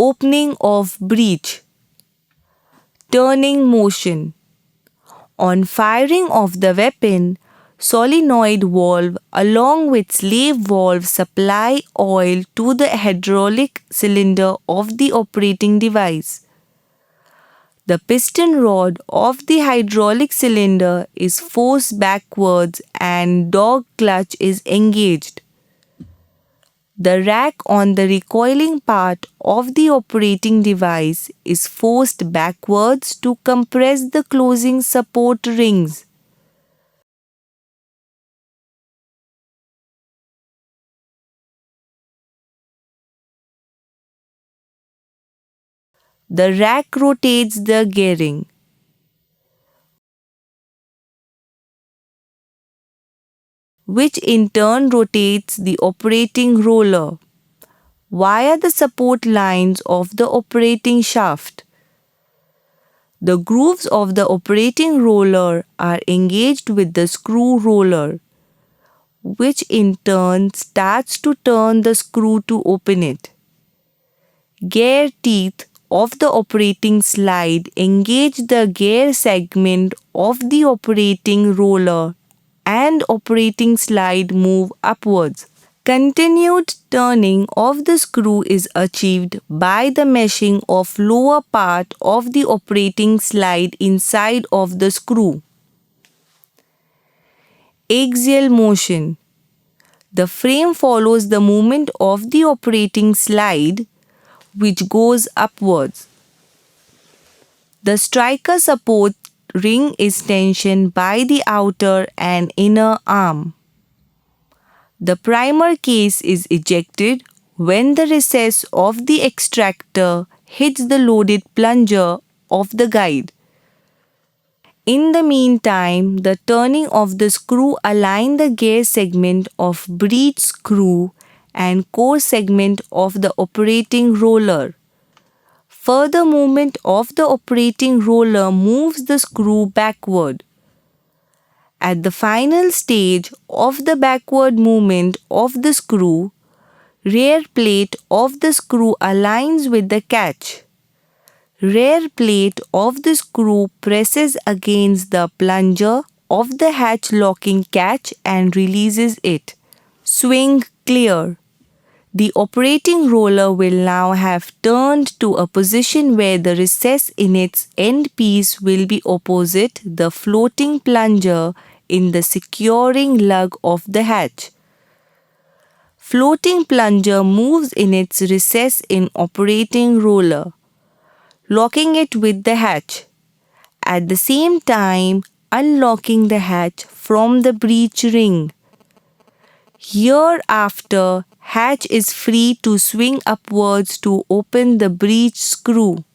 Opening of breech. Turning motion. On firing of the weapon, solenoid valve along with slave valve supply oil to the hydraulic cylinder of the operating device. The piston rod of the hydraulic cylinder is forced backwards and dog clutch is engaged. The rack on the recoiling part of the operating device is forced backwards to compress the closing support rings. The rack rotates the gearing, which in turn rotates the operating roller via the support lines of the operating shaft. The grooves of the operating roller are engaged with the screw roller, which in turn starts to turn the screw to open it. Gear teeth of the operating slide engage the gear segment of the operating roller and operating slide move upwards. Continued turning of the screw is achieved by the meshing of lower part of the operating slide inside of the screw. Axial motion. The frame follows the movement of the operating slide, which goes upwards. The striker support ring is tensioned by the outer and inner arm. The primer case is ejected when the recess of the extractor hits the loaded plunger of the guide. In the meantime, the turning of the screw aligns the gear segment of breech screw and core segment of the operating roller. Further movement of the operating roller moves the screw backward. At the final stage of the backward movement of the screw, rear plate of the screw aligns with the catch. Rear plate of the screw presses against the plunger of the hatch locking catch and releases it. Swing clear. The operating roller will now have turned to a position where the recess in its end piece will be opposite the floating plunger in the securing lug of the hatch. Floating plunger moves in its recess in operating roller, locking it with the hatch, at the same time unlocking the hatch from the breech ring. Hereafter, hatch is free to swing upwards to open the breech screw.